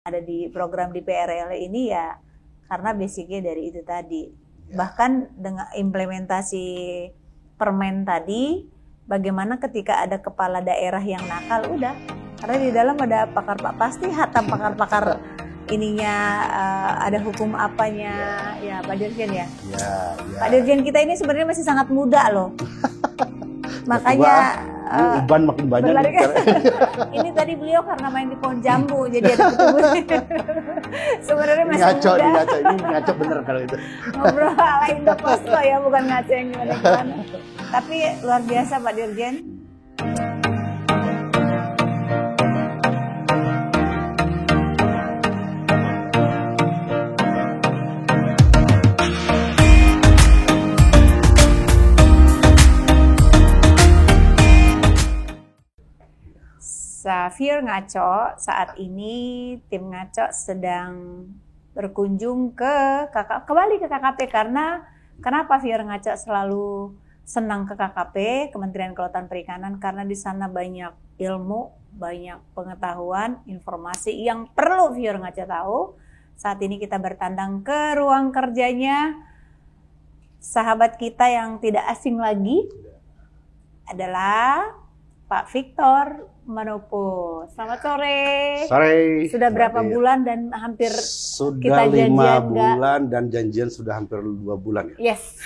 ada di program di PRL ini ya karena basicnya dari itu tadi. Bahkan dengan implementasi permen tadi, bagaimana ketika ada kepala daerah yang nakal, udah, karena di dalam ada pakar, pasti hatam pakar-pakar ininya, ada hukum apanya, ya Pak Dirjen ya. Pak Dirjen kita ini sebenarnya masih sangat muda loh. Makanya uban makin banyak. Ini tadi beliau karena main di pohon jambu jadi ada ketemu. Sebenarnya masih ngaco, muda. ini ngaco bener kalau itu. Ngobrol ala Indoposto ya, bukan ngaco yang gimana-gimana. Tapi luar biasa Pak Dirjen. Safir Ngaco, saat ini tim Ngaco sedang berkunjung kembali ke KKP karena kenapa Fir Ngaco selalu senang ke KKP, Kementerian Kelautan Perikanan, karena di sana banyak ilmu, banyak pengetahuan, informasi yang perlu Fir Ngaco tahu. Saat ini kita bertandang ke ruang kerjanya sahabat kita yang tidak asing lagi adalah Pak Victor Manopo. Selamat sore. Sore. Sudah berapa bulan dan hampir sudah 5 bulan dan janjian sudah hampir 2 bulan ya. Yes.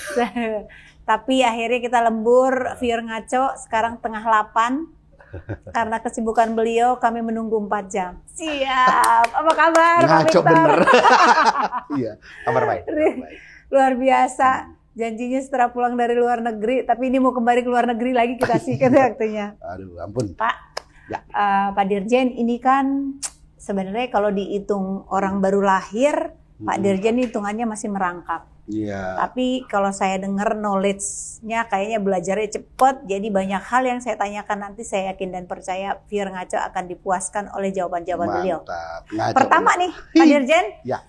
Tapi akhirnya kita lembur Fir Ngaco sekarang tengah 8. Karena kesibukan beliau kami menunggu 4 jam. Siap. Apa kabar Pak Ngaco Victor? bener. Iya, kabar baik. Luar biasa. Janjinya setelah pulang dari luar negeri, tapi ini mau kembali ke luar negeri lagi kita sikat waktunya. Aduh, ampun. Pak, ya. Pak Dirjen, ini kan sebenarnya kalau dihitung orang baru lahir, Pak Dirjen hitungannya masih merangkap. Iya. Tapi kalau saya dengar knowledge-nya kayaknya belajarnya cepat, jadi banyak hal yang saya tanyakan nanti saya yakin dan percaya Fir Ngaco akan dipuaskan oleh jawaban-jawaban beliau. Ngaco Pertama nih, Pak Dirjen. Ya.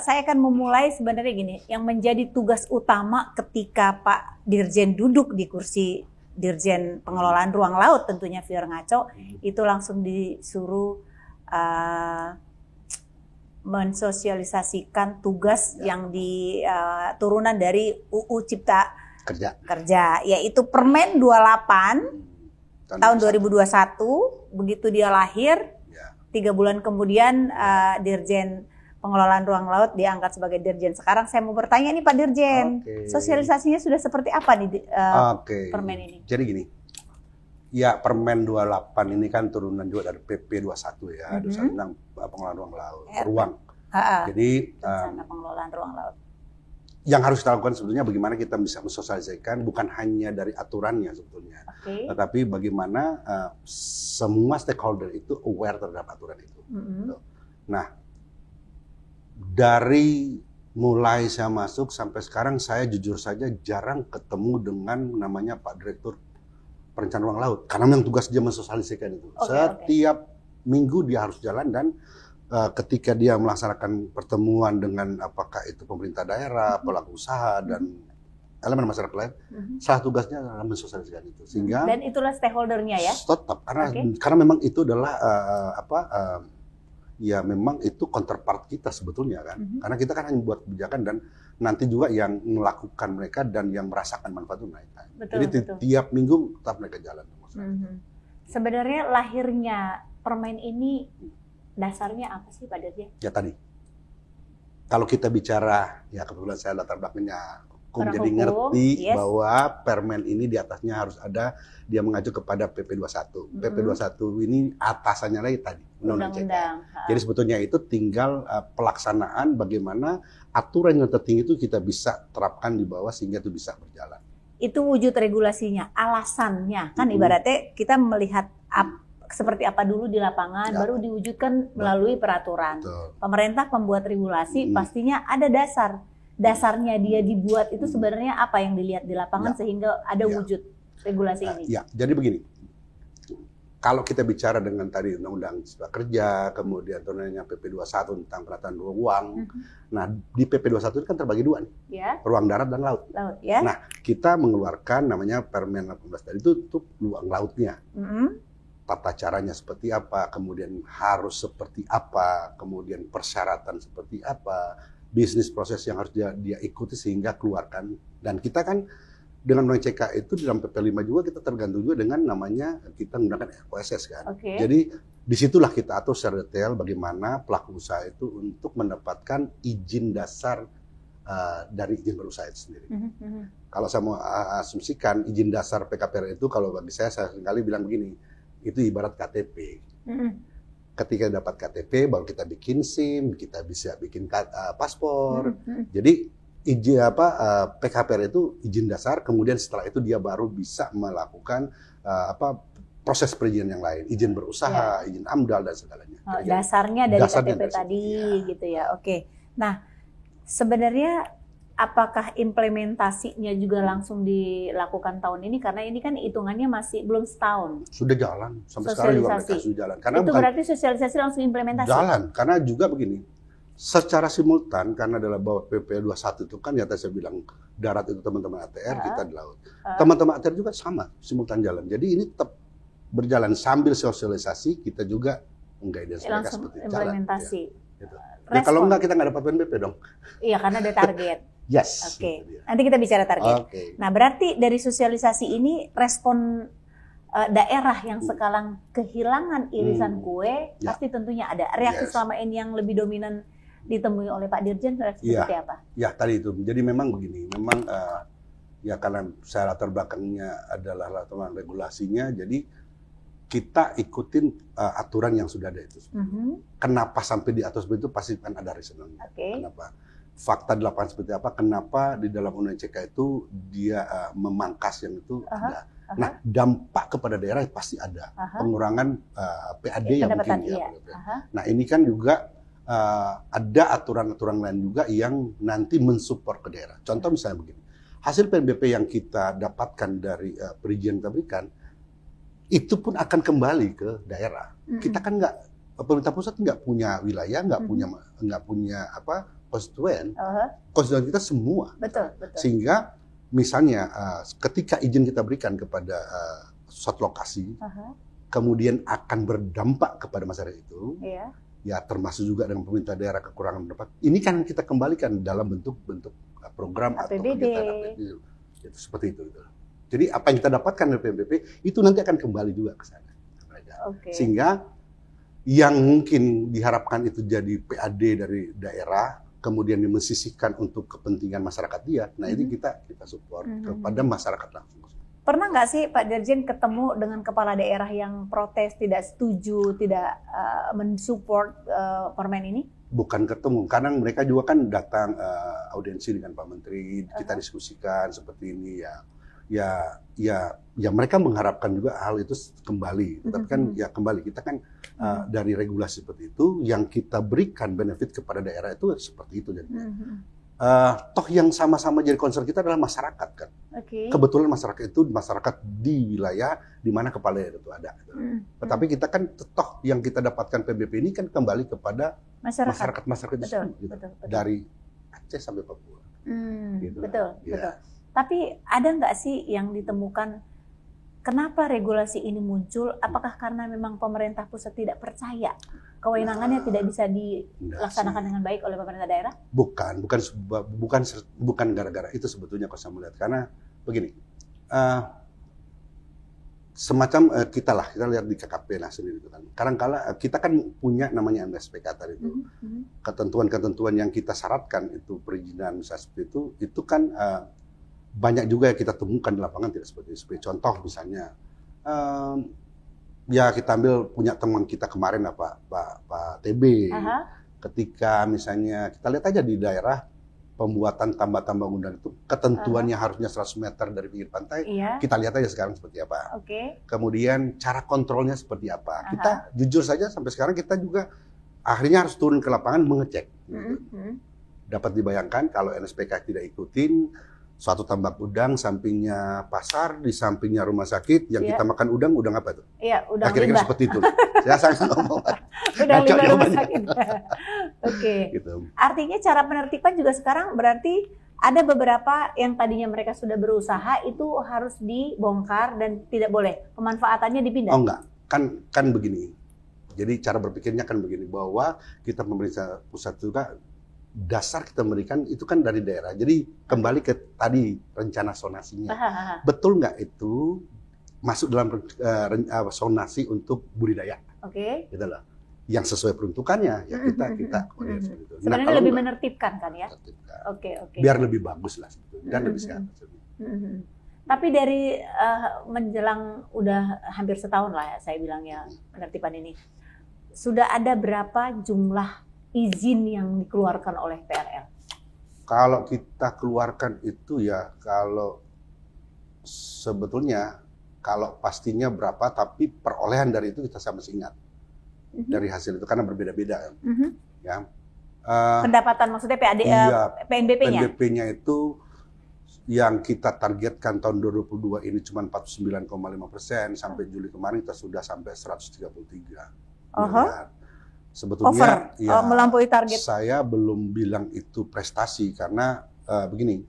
Saya akan memulai sebenarnya gini, yang menjadi tugas utama ketika Pak Dirjen duduk di kursi Dirjen Pengelolaan Ruang Laut tentunya Fir Ngaco, itu langsung disuruh mensosialisasikan tugas yang turunan dari UU Cipta Kerja, yaitu Permen 28 tahun 2021, begitu dia lahir, 3 bulan kemudian Dirjen Pengelolaan Ruang Laut diangkat sebagai Dirjen. Sekarang saya mau bertanya nih Pak Dirjen, sosialisasinya sudah seperti apa nih permen ini? Jadi gini, ya Permen 28 ini kan turunan juga dari PP 21 ya, tentang pengelolaan ruang laut. Jadi pengelolaan ruang laut. Yang harus dilakukan sebetulnya bagaimana kita bisa mensosialisasikan bukan hanya dari aturannya sebetulnya, tetapi bagaimana semua stakeholder itu aware terhadap aturan itu. Nah, dari mulai saya masuk sampai sekarang saya jujur saja jarang ketemu dengan namanya Pak Direktur Perencanaan Ruang Laut karena memang tugas dia mensosialisasikan itu. Setiap minggu dia harus jalan dan ketika dia melaksanakan pertemuan dengan apakah itu pemerintah daerah, pelaku usaha dan elemen masyarakat lain, salah tugasnya adalah mensosialisasikan itu. Sehingga dan itulah stakeholdernya ya. Tetap karena memang itu adalah ya memang itu counterpart kita sebetulnya kan, karena kita kan hanya buat kebijakan dan nanti juga yang melakukan mereka dan yang merasakan manfaat itu mereka. Jadi tiap minggu tetap mereka jalan. Sebenarnya lahirnya permen ini dasarnya apa sih Pak Dirjen? Ya tadi, kalau kita bicara, ya kebetulan saya latar belakangnya hukum, jadi ngerti bahwa permen ini di atasnya harus ada, dia mengacu kepada PP 21. PP 21 ini atasannya lagi tadi, Undang-Undang. Jadi sebetulnya itu tinggal pelaksanaan bagaimana aturan yang tertinggi itu kita bisa terapkan di bawah sehingga itu bisa berjalan. Itu wujud regulasinya, alasannya. Kan ibaratnya kita melihat seperti apa dulu di lapangan, baru diwujudkan melalui peraturan. Pemerintah pembuat regulasi pastinya ada dasarnya dia dibuat itu sebenarnya apa yang dilihat di lapangan sehingga ada wujud regulasi ini. Ya, jadi begini. Kalau kita bicara dengan tadi Undang-Undang Cipta Kerja, kemudian turunannya PP 21 tentang penataan ruang. Nah, di PP 21 itu kan terbagi 2 nih. Ruang darat dan laut. Nah, kita mengeluarkan namanya Permen 18 tadi itu ruang lautnya. tata caranya seperti apa, kemudian harus seperti apa, kemudian persyaratan seperti apa, bisnis proses yang harus dia ikuti sehingga keluarkan. Dan kita kan dengan ONCK itu di dalam PP5 juga kita tergantung juga dengan namanya kita menggunakan OSS kan. Jadi disitulah kita atur secara detail bagaimana pelaku usaha itu untuk mendapatkan izin dasar dari izin berusaha itu sendiri. Kalau saya mau asumsikan izin dasar PKPR itu, kalau bagi saya sekali bilang begini, itu ibarat KTP. Ketika dapat KTP, baru kita bikin SIM, kita bisa bikin paspor. Jadi izin PKPR itu izin dasar, kemudian setelah itu dia baru bisa melakukan proses perizinan yang lain, izin berusaha, izin AMDAL dan segalanya. Dasarnya dari KTP tadi, gitu ya. Oke. Nah, sebenarnya apakah implementasinya juga langsung dilakukan tahun ini? Karena ini kan hitungannya masih belum setahun. Sudah jalan, sampai sekarang juga mereka sudah jalan. Karena itu berarti sosialisasi langsung implementasi? Jalan, karena juga begini, secara simultan, karena dalam bawah PP 21 itu kan, ya tadi saya bilang, darat itu teman-teman ATR, kita di laut. Teman-teman ATR juga sama, simultan jalan. Jadi ini tetap berjalan sambil sosialisasi, kita juga mengguidance mereka seperti implementasi. Jalan. Gitu. Ya, kalau enggak kita nggak dapat PNBP dong. Iya, karena ada target. Yes. Oke. Nanti kita bicara target. Nah, berarti dari sosialisasi ini respon daerah yang sekarang kehilangan irisan kue, pasti tentunya ada. Reaksi selama ini yang lebih dominan ditemui oleh Pak Dirjen seperti apa? Ya, tadi itu. Jadi memang begini, memang ya karena saya latar belakangnya adalah latar regulasinya, jadi kita ikutin aturan yang sudah ada itu. Kenapa sampai diatur seperti itu, pasti kan ada reasonnya. Kenapa? Fakta di lapangan seperti apa, kenapa di dalam ONCK itu dia memangkas yang itu ada. Nah, dampak kepada daerah pasti ada. Pengurangan PAD yang mungkin ya. Nah, ini kan juga ada aturan-aturan lain juga yang nanti mensupport ke daerah. Contoh misalnya begini, hasil PNBP yang kita dapatkan dari perizinan kita berikan, itu pun akan kembali ke daerah. Kita kan pemerintah pusat nggak punya wilayah, nggak punya konstituen. Konstituen kita semua. Betul. Sehingga misalnya ketika izin kita berikan kepada suatu lokasi, kemudian akan berdampak kepada masyarakat itu, ya termasuk juga dengan pemerintah daerah kekurangan pendapat. Ini kan kita kembalikan dalam bentuk program APBD. Atau kegiatan APBD. Itu seperti itu. Jadi apa yang kita dapatkan dari PNBP itu nanti akan kembali juga ke sana. Sehingga yang mungkin diharapkan itu jadi PAD dari daerah, kemudian dimensisihkan untuk kepentingan masyarakat dia. Nah, ini kita support kepada masyarakat langsung. Pernah nggak sih Pak Dirjen ketemu dengan kepala daerah yang protes, tidak setuju, tidak mensupport permen ini? Bukan ketemu, kadang mereka juga kan datang audiensi dengan Pak Menteri, kita diskusikan seperti ini ya mereka mengharapkan juga hal itu kembali. Tapi kan ya kembali kita kan dari regulasi seperti itu yang kita berikan benefit kepada daerah itu seperti itu jadinya. Toh yang sama-sama jadi concern kita adalah masyarakat kan. Kebetulan masyarakat itu masyarakat di wilayah di mana kepala daerah itu ada. Tetapi kita kan toh yang kita dapatkan PBP ini kan kembali kepada masyarakat itu gitu. Dari Aceh sampai Papua. Gitu. Betul. Tapi ada nggak sih yang ditemukan kenapa regulasi ini muncul? Apakah karena memang pemerintah pusat tidak percaya kewenangannya tidak bisa dilaksanakan dengan baik oleh pemerintah daerah? Bukan gara-gara itu sebetulnya kalau saya melihat. Karena begini, semacam kita lihat di KKP lah sendiri itu kan. Kadang-kala kita kan punya namanya MSPK tadi itu. Ketentuan-ketentuan yang kita syaratkan itu perizinan misalnya seperti itu kan banyak juga yang kita temukan di lapangan tidak seperti itu. Contoh misalnya, ya kita ambil punya teman kita kemarin Pak TB. Ketika misalnya kita lihat aja di daerah pembuatan tambak-tambak bangunan itu ketentuannya harusnya 100 meter dari pinggir pantai. Kita lihat aja sekarang seperti apa. Kemudian cara kontrolnya seperti apa. Kita jujur saja sampai sekarang kita juga akhirnya harus turun ke lapangan mengecek. Dapat dibayangkan kalau NSPK tidak ikutin, suatu tambak udang, sampingnya pasar, di sampingnya rumah sakit, yang kita makan udang apa itu? Iya, udang kira-kira seperti itu. Saya sangat ngomong. Udang limbah rumah sakit. Gitu. Artinya cara penertiban juga sekarang berarti ada beberapa yang tadinya mereka sudah berusaha itu harus dibongkar dan tidak boleh. Pemanfaatannya dipindah? Oh enggak. kan begini. Jadi cara berpikirnya kan begini, bahwa kita pemerintah pusat juga dasar kita berikan itu kan dari daerah. Jadi kembali ke tadi rencana zonasinya. Betul nggak itu masuk dalam zonasi untuk budidaya? Oke. Gitu loh. Yang sesuai peruntukannya ya kita kemudian seperti itu. Sebenarnya lebih menertibkan kan ya? Oke. Biar lebih bagus lah sebetulnya dan lebih sehat. Tapi dari menjelang udah hampir setahun lah ya saya bilang ya penertiban ini, sudah ada berapa jumlah izin yang dikeluarkan oleh PRL? Kalau kita keluarkan itu ya, kalau sebetulnya kalau pastinya berapa, tapi perolehan dari itu kita sama ingat dari hasil itu karena berbeda-beda ya. Pendapatan maksudnya PNBP-nya? PNBP-nya itu yang kita targetkan tahun 2022 ini cuma 49,5%, sampai Juli kemarin kita sudah sampai 133 miliar. Sebetulnya ya, melampaui target. Saya belum bilang itu prestasi karena begini,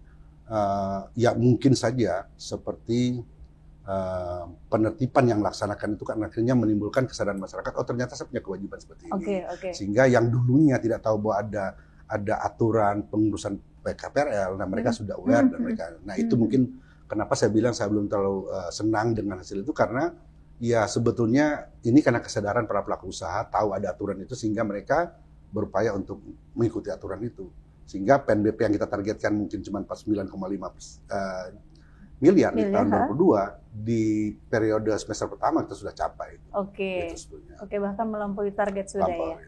ya mungkin saja seperti penertiban yang laksanakan itu kan akhirnya menimbulkan kesadaran masyarakat, oh ternyata saya punya kewajiban seperti ini. Sehingga yang dulunya tidak tahu bahwa ada aturan pengurusan PKPRL, nah mereka sudah aware dan mereka. Nah itu mungkin kenapa saya bilang saya belum terlalu senang dengan hasil itu, karena ya sebetulnya ini karena kesadaran para pelaku usaha tahu ada aturan itu sehingga mereka berupaya untuk mengikuti aturan itu. Sehingga PNBP yang kita targetkan mungkin cuma 49,5 miliar di tahun 2022, di periode semester pertama kita sudah capai. Oke, bahkan melampaui target sudah ya.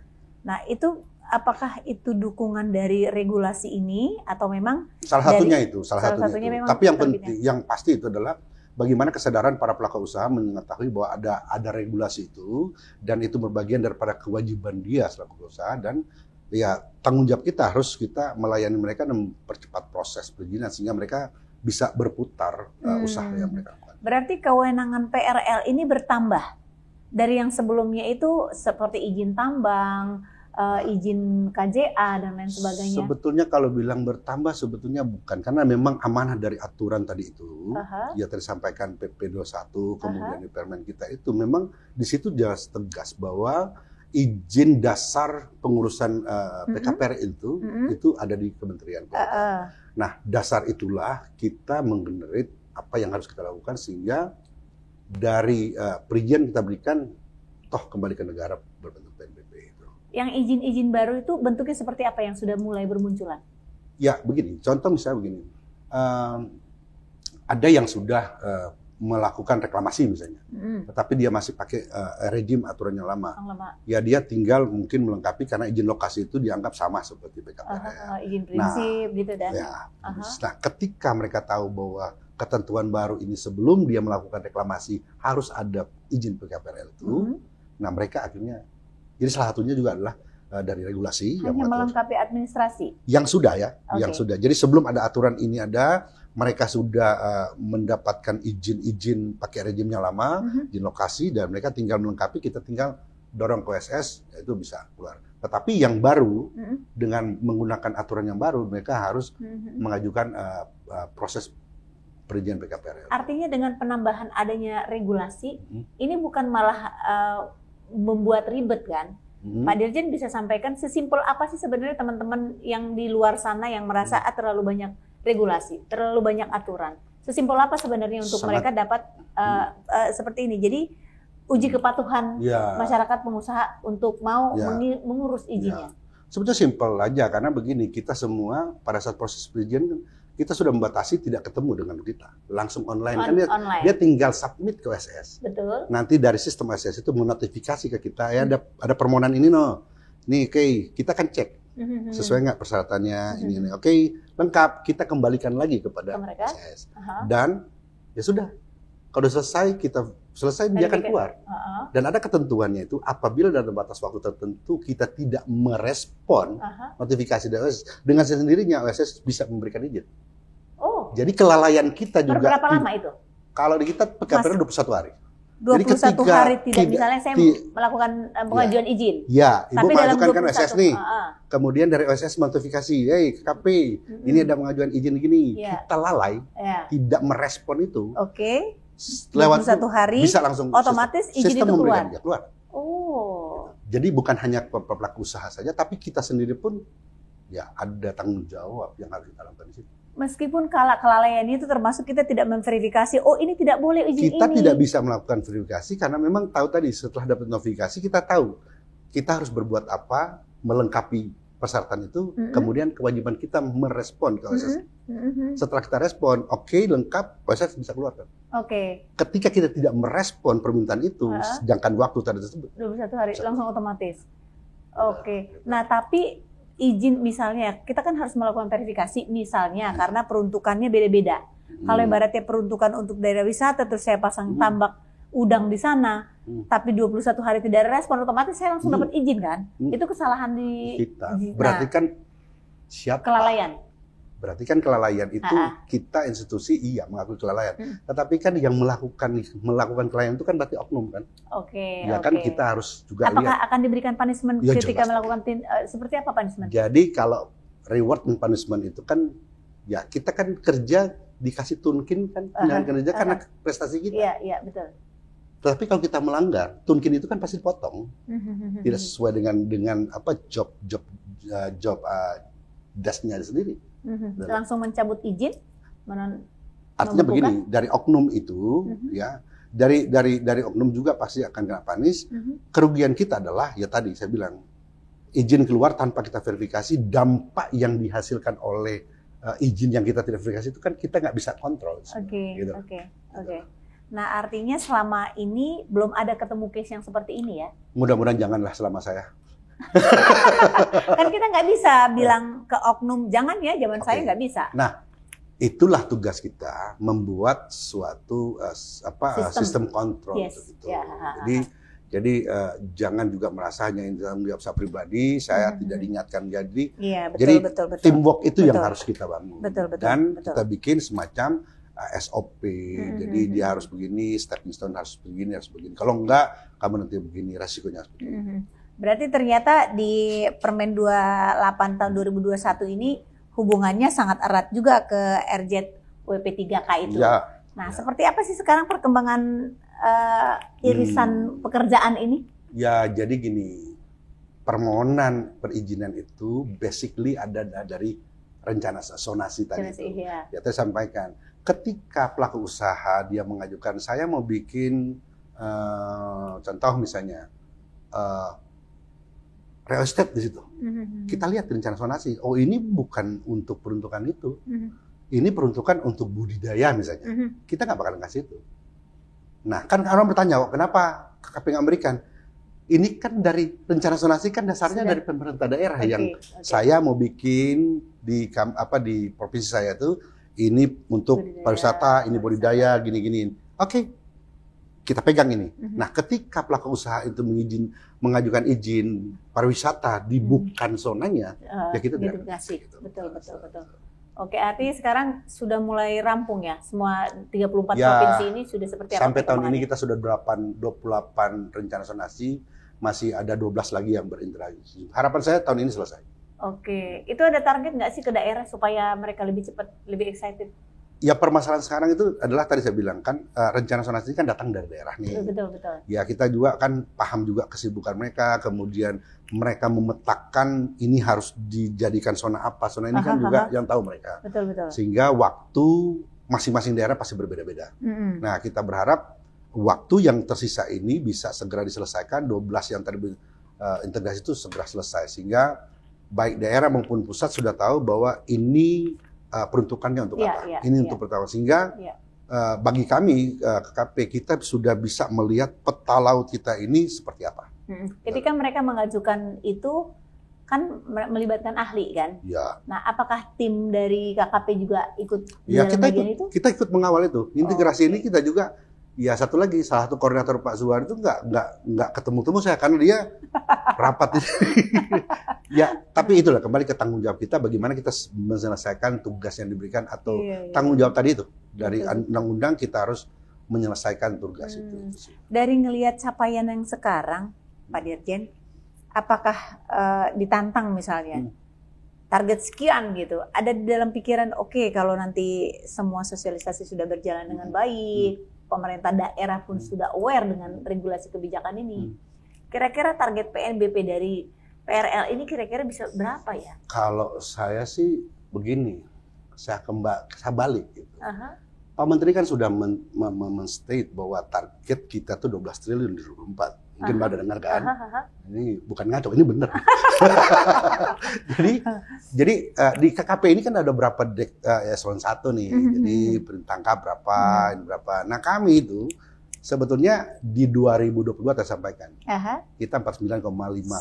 Nah itu apakah itu dukungan dari regulasi ini atau memang salah satunya itu. Memang tapi yang penting, yang pasti itu adalah bagaimana kesadaran para pelaku usaha mengetahui bahwa ada regulasi itu dan itu berbagian daripada kewajiban dia selaku usaha, dan ya tanggung jawab kita melayani mereka dan mempercepat proses perizinan sehingga mereka bisa berputar usaha yang mereka lakukan. Berarti kewenangan PRL ini bertambah dari yang sebelumnya itu seperti izin tambang, izin KJA dan lain sebagainya. Sebetulnya kalau bilang bertambah sebetulnya bukan, karena memang amanah dari aturan tadi itu, ya tadi sampaikan PP 21, kemudian di Permen kita itu memang di situ jelas tegas bahwa izin dasar pengurusan PKPR itu ada di Kementerian PUPR. Nah, dasar itulah kita menggenerate apa yang harus kita lakukan sehingga dari perizinan kita berikan toh kembali ke negara berbentuk PNBP itu. Yang izin-izin baru itu bentuknya seperti apa yang sudah mulai bermunculan? Ya, begini. Contoh misalnya begini. Ada yang sudah melakukan reklamasi misalnya, tetapi dia masih pakai rejim aturan yang lama. Ya dia tinggal mungkin melengkapi karena izin lokasi itu dianggap sama seperti PKPR. Izin prinsip gitu dan. Ya, nah ketika mereka tahu bahwa ketentuan baru ini sebelum dia melakukan reklamasi harus ada izin PKPR itu, nah mereka akhirnya, jadi salah satunya juga adalah dari regulasi. Hanya yang melengkapi administrasi? Yang sudah ya, yang sudah. Jadi sebelum ada aturan ini mereka sudah mendapatkan izin pakai rejimnya lama, izin lokasi, dan mereka tinggal melengkapi, kita tinggal dorong ke OSS, itu bisa keluar. Tetapi yang baru, dengan menggunakan aturan yang baru, mereka harus mengajukan proses perizinan PKPRL. Artinya dengan penambahan adanya regulasi, ini bukan malah membuat ribet kan? Pak Dirjen bisa sampaikan sesimpel apa sih sebenarnya teman-teman yang di luar sana yang merasa terlalu banyak regulasi, terlalu banyak aturan. Sesimpel apa sebenarnya untuk mereka dapat seperti ini? Jadi uji kepatuhan masyarakat pengusaha untuk mau mengurus izinnya. Sebetulnya simpel aja, karena begini, kita semua pada saat proses perizinan kita sudah membatasi tidak ketemu dengan kita, langsung online. Dia tinggal submit ke OSS. Betul. Nanti dari sistem OSS itu menotifikasi ke kita, ya ada permohonan ini nih, kita kan cek sesuai nggak persyaratannya ini. Oke, lengkap, kita kembalikan lagi kepada OSS. Dan ya sudah, kalau selesai dia akan keluar. Dan ada ketentuannya itu, apabila dalam batas waktu tertentu kita tidak merespon notifikasi dari OSS, dengan sendirinya OSS bisa memberikan izin. Jadi kelalaian kita juga. Berapa lama itu? Kalau di kita PKPR 21 hari. 21 hari tidak, misalnya saya melakukan pengajuan izin. Ya, Ibu mengajukan kan OSS nih. Kemudian dari OSS notifikasi, KP, ini ada pengajuan izin gini. Kita lalai, tidak merespon itu. lewat 21 hari bisa langsung otomatis izin itu keluar. Dia keluar. Oh. Jadi bukan hanya pelaku usaha saja, tapi kita sendiri pun ya ada tanggung jawab yang harus kita lakukan di situ. Meskipun kelalaian itu termasuk kita tidak memverifikasi, oh ini tidak boleh izin kita ini. Tidak bisa melakukan verifikasi karena memang tahu tadi setelah dapat notifikasi kita tahu kita harus berbuat apa, melengkapi persyaratan itu, kemudian kewajiban kita merespon ke OSS. Setelah kita respon, oke, lengkap, OSS bisa keluarkan. Oke. Ketika kita tidak merespon permintaan itu, sedangkan waktu tersebut 21 hari langsung otomatis. Oke. Nah, tapi izin misalnya, kita kan harus melakukan verifikasi misalnya karena peruntukannya beda-beda. Kalau ibaratnya peruntukan untuk daerah wisata terus saya pasang tambak udang di sana, tapi 21 hari tidak ada respon, otomatis saya langsung dapat izin kan? Itu kesalahan di kita. Berarti kan siapa? Kelalaian. Berarti kan kelalaian itu kita institusi iya mengakui kelalaian. Tetapi kan yang melakukan kelalaian itu kan berarti oknum kan? Oke. Ya kan kita harus juga apakah lihat. akan diberikan punishment Ya, ketika jelas. melakukan seperti apa punishment? Jadi kalau reward dan punishment itu kan ya kita kan kerja dikasih tunkin kan dengan kerja karena prestasi kita. Iya, iya betul. Tetapi kalau kita melanggar, tunkin itu kan pasti dipotong. Tidak sesuai dengan apa job desk-nya sendiri. Langsung mencabut izin? Artinya begini, dari oknum itu ya, dari oknum juga pasti akan kena panis. Kerugian kita adalah ya tadi saya bilang izin keluar tanpa kita verifikasi, dampak yang dihasilkan oleh izin yang kita tidak verifikasi itu kan kita nggak bisa kontrol. Oke. Nah, artinya selama ini belum ada ketemu case yang seperti ini ya? Mudah-mudahan janganlah selama saya. Kan kita nggak bisa bilang ke oknum, jangan ya, zaman saya nggak bisa. Nah, itulah tugas kita, membuat suatu sistem kontrol. Yes. Gitu. Ya. Jadi jangan juga merasa hanya tanggung jawab saya pribadi, saya tidak diingatkan. Jadi betul. teamwork itu yang harus kita bangun. Betul. Kita bikin semacam SOP, jadi dia harus begini, stepping stone harus begini. Kalau enggak, kamu nanti begini, resikonya harus begini. Berarti ternyata di Permen 28 tahun 2021 ini hubungannya sangat erat juga ke RZWP3K itu. Ya. Nah, seperti apa sih sekarang perkembangan irisan pekerjaan ini? Ya, jadi gini, permohonan perizinan itu basically ada dari rencana zonasi tadi itu. Ya, saya sampaikan. Ketika pelaku usaha dia mengajukan, saya mau bikin contoh misalnya real estate di situ. Kita lihat rencana zonasi. Oh, ini bukan untuk peruntukan itu. Ini peruntukan untuk budidaya misalnya. Kita nggak bakal ngasih itu. Nah, kan orang bertanya, kenapa KKP nggak memberikan? Ini kan dari rencana zonasi kan dasarnya dari pemerintah daerah yang saya mau bikin di provinsi saya tuh. Ini untuk pariwisata, ini budidaya, gini-gini. Oke, kita pegang ini. Nah, ketika pelaku usaha itu mengajukan izin pariwisata di bukan zonanya, ya kita tidak kasih. Betul. Oke, artinya sekarang sudah mulai rampung ya, semua 34 provinsi ini sudah seperti apa? Sampai tahun ini kita sudah 28 rencana zonasi, masih ada 12 lagi yang berinteraksi. Harapan saya tahun ini selesai. Oke, itu ada target nggak sih ke daerah supaya mereka lebih cepat, lebih excited? Ya permasalahan sekarang itu adalah tadi saya bilang kan rencana zonasi kan datang dari daerah nih. Betul. Ya kita juga kan paham juga kesibukan mereka, kemudian mereka memetakkan ini harus dijadikan zona apa, zona ini kan juga yang tahu mereka. Betul. Sehingga waktu masing-masing daerah pasti berbeda-beda. Nah kita berharap waktu yang tersisa ini bisa segera diselesaikan, 12 yang tadi integrasi itu segera selesai sehingga baik daerah maupun pusat sudah tahu bahwa ini peruntukannya untuk apa. Ini untuk pertama sehingga bagi kami KKP kita sudah bisa melihat peta laut kita ini seperti apa. Ketika mereka mengajukan itu kan melibatkan ahli kan. Ya. Nah, apakah tim dari KKP juga ikut dalam bagian itu? Kita ikut mengawal itu. Integrasi ini kita juga. Ya satu lagi, salah satu koordinator Pak Zuhar itu nggak ketemu-temu saya karena dia rapat. Ya, tapi itulah kembali ke tanggung jawab kita bagaimana kita menyelesaikan tugas yang diberikan atau tanggung jawab tadi itu dari undang-undang kita harus menyelesaikan tugas itu. Dari ngelihat capaian yang sekarang, Pak Dirjen, apakah ditantang misalnya target sekian gitu, ada di dalam pikiran oke, kalau nanti semua sosialisasi sudah berjalan dengan baik. pemerintah daerah pun sudah aware dengan regulasi kebijakan ini. Kira-kira target PNBP dari PRL ini kira-kira bisa berapa ya? Kalau saya sih begini, saya balik gitu. Pak Menteri kan sudah men-state bahwa target kita tuh 12 triliun di 2024. Mungkin Mbak ada dengar kan? Ini bukan ngaco, ini benar. jadi di KKP ini kan ada berapa eselon 1 nih. Jadi perintah tangkap berapa, ini berapa. Nah kami itu sebetulnya di 2022 saya sampaikan. Kita 49,5,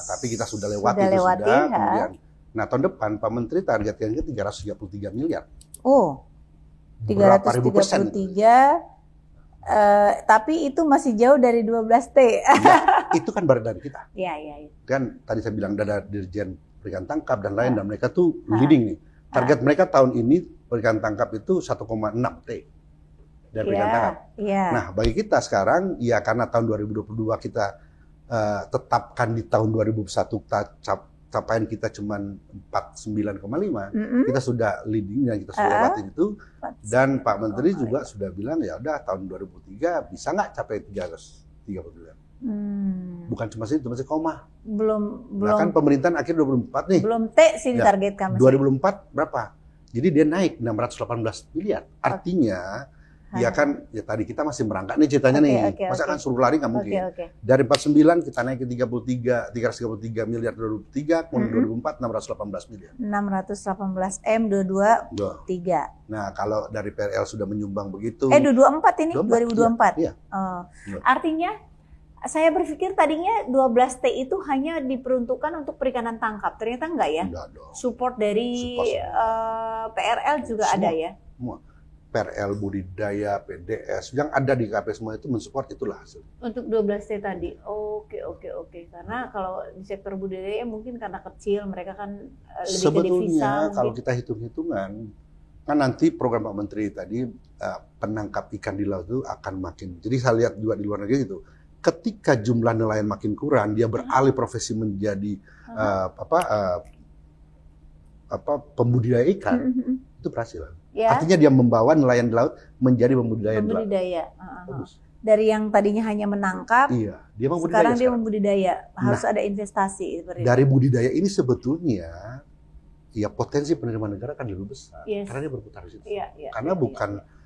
tapi kita sudah lewati itu sudah. Kemudian, nah tahun depan Pak Menteri targetnya 333 miliar. Oh, 333. Tapi itu masih jauh dari 12T. Ya, itu kan badan kita. Iya. Kan tadi saya bilang ada Dirjen Perikan Tangkap dan lain, dan mereka tuh leading nih. Target mereka tahun ini perikan tangkap itu 1,6 T dari perikan tangkap. Nah, bagi kita sekarang ya karena tahun 2022 kita tetapkan di tahun 2021 capaian kita cuma 49,5, kita sudah leading dan kita sudah lewatin itu, dan Pak Menteri juga sudah bilang ya udah tahun 2003 bisa nggak capai 330. Bukan cuma situ, masih koma. Belum. Kan pemerintahan akhir 2024 nih. Belum T sih ditargetkan. 2004 berapa? Jadi dia naik 618 miliar. Artinya ya kan, ya tadi kita masih merangkak nih ceritanya masa kan suruh lari nggak mungkin. Dari 49 kita naik ke 333 miliar 2023, kemudian 2004 618 miliar. 618 M 223. Nah kalau dari PRL sudah menyumbang begitu. 224 ini 2024. Iya. Artinya saya berpikir tadinya 12T itu hanya diperuntukkan untuk perikanan tangkap. Ternyata enggak ya? Enggak dong. Support dari PRL juga semua, ada ya? Semua. PRL, budidaya, PDS, yang ada di KP semua itu mensupport, itulah hasil. Untuk 12T tadi, oke. Karena kalau di sektor budidaya mungkin karena kecil, mereka kan lebih sebetulnya ke divisa. Sebetulnya kalau kita hitung-hitungan, kan nanti program Pak Menteri tadi penangkap ikan di laut itu akan makin. Jadi saya lihat juga di luar negeri itu, ketika jumlah nelayan makin kurang, dia beralih profesi menjadi pembudidaya ikan, itu berhasil. Ya. Artinya dia membawa nelayan di laut menjadi pembudidaya. Dari yang tadinya hanya menangkap, dia sekarang dia membudidaya. Harus ada investasi. Dari budidaya ini sebetulnya, ya potensi penerimaan negara kan lebih besar. Karena dia berputar di situ. Karena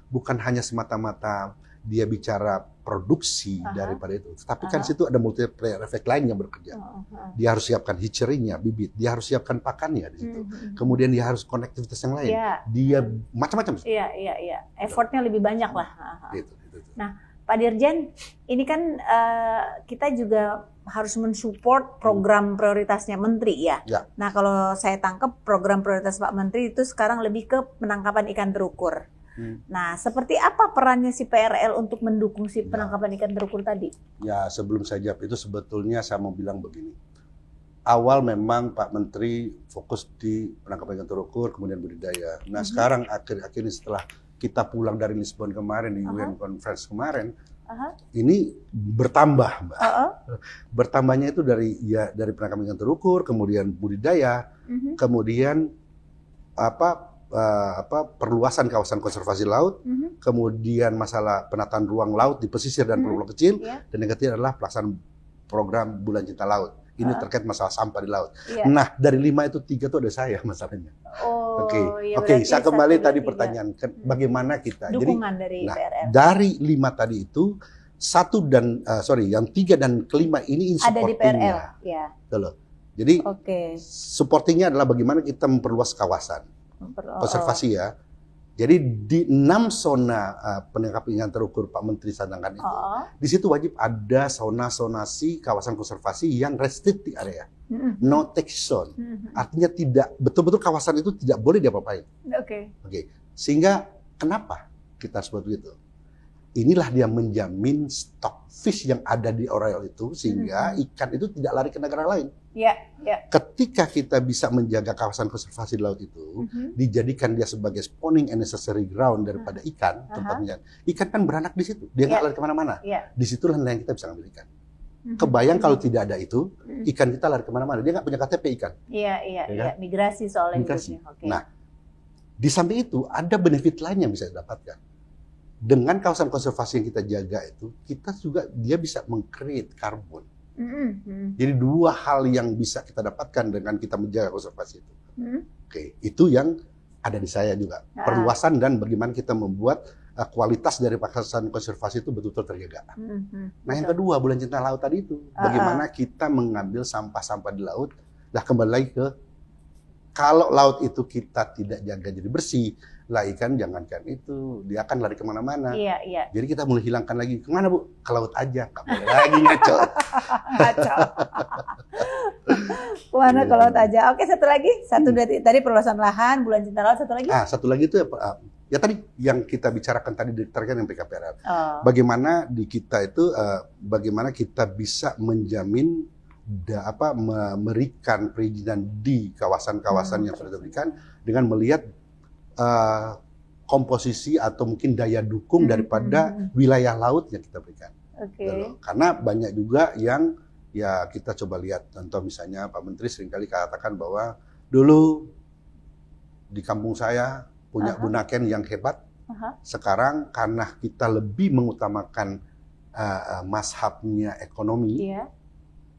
bukan hanya semata-mata dia bicara produksi daripada itu, tapi kan situ ada multiplier efek lain yang bekerja. Dia harus siapkan hatchery-nya, bibit, dia harus siapkan pakannya di situ. Kemudian dia harus konektivitas yang lain. Dia macam-macam. Iya. Effortnya lebih banyak lah. Gitu. Nah, Pak Dirjen, ini kan kita juga harus mensupport program prioritasnya Menteri ya. Nah, kalau saya tangkap program prioritas Pak Menteri itu sekarang lebih ke penangkapan ikan terukur. Nah, seperti apa perannya si PRL untuk mendukung si penangkapan ikan terukur tadi? Ya, sebelum saya jawab itu sebetulnya saya mau bilang begini. Awal memang Pak Menteri fokus di penangkapan ikan terukur, kemudian budidaya. Nah, sekarang akhir-akhir ini setelah kita pulang dari Lisbon kemarin, di UN Conference kemarin, ini bertambah, Mbak. Bertambahnya itu dari penangkapan ikan terukur, kemudian budidaya, kemudian perluasan kawasan konservasi laut, kemudian masalah penataan ruang laut di pesisir dan pulau kecil, dan yang ketiga adalah pelaksanaan program Bulan Cinta Laut. Ini terkait masalah sampah di laut. Nah, dari 5 itu 3 itu ada saya masalahnya. Oke, saya kembali tadi pertanyaan, bagaimana kita? Dukungan dari PRL. Dari 5 tadi itu, yang 3 dan kelima ini ada di PRL. Ya. Jadi supportingnya adalah bagaimana kita memperluas kawasan konservasi ya. Jadi di 6 zona penangkapan ikan terukur Pak Menteri sadangkan itu, di situ wajib ada zonasi kawasan konservasi yang restricted area, no take zone. Artinya tidak betul-betul kawasan itu tidak boleh diapa-apain. Sehingga kenapa kita sebut begitu? Inilah dia menjamin stok fish yang ada di area itu sehingga ikan itu tidak lari ke negara lain. Ketika kita bisa menjaga kawasan konservasi di laut itu, dijadikan dia sebagai spawning and necessary ground daripada ikan, tempatnya. Ikan kan beranak di situ, dia nggak lari kemana-mana. Disitulah nelayan kita bisa ngambil ikan. Kebayang kalau tidak ada itu, ikan kita lari kemana-mana. Dia nggak punya KTP ikan. Iya. Migrasi soalnya. Nah, di samping itu ada benefit lain yang bisa didapatkan. dengan kawasan konservasi yang kita jaga itu, kita juga dia bisa meng-create karbon. Jadi dua hal yang bisa kita dapatkan dengan kita menjaga konservasi itu. Oke, itu yang ada di saya juga. Perluasan dan bagaimana kita membuat kualitas dari kawasan konservasi itu betul-betul terjaga. Nah, yang kedua, bulan cinta laut tadi itu, bagaimana kita mengambil sampah-sampah di laut. Nah, kembali lagi ke kalau laut itu kita tidak jaga jadi bersih, lah ikan jangankan itu, dia akan lari kemana-mana. Iya. Jadi kita mulai hilangkan lagi. Kemana Bu? Ke laut aja. Nggak boleh lagi ngaco. Kemana ke laut aja. Oke, satu lagi. Tadi perluasan lahan, bulan cinta laut, satu lagi. Satu lagi itu ya tadi yang kita bicarakan tadi terkait dengan PKPRL. Bagaimana di kita itu, bagaimana kita bisa menjamin memberikan perizinan di kawasan-kawasan yang sudah diberikan dengan melihat komposisi atau mungkin daya dukung daripada wilayah laut yang kita berikan. Karena banyak juga yang ya kita coba lihat, contoh misalnya Pak Menteri seringkali katakan bahwa dulu di kampung saya punya Bunaken yang hebat. Sekarang karena kita lebih mengutamakan mazhabnya ekonomi,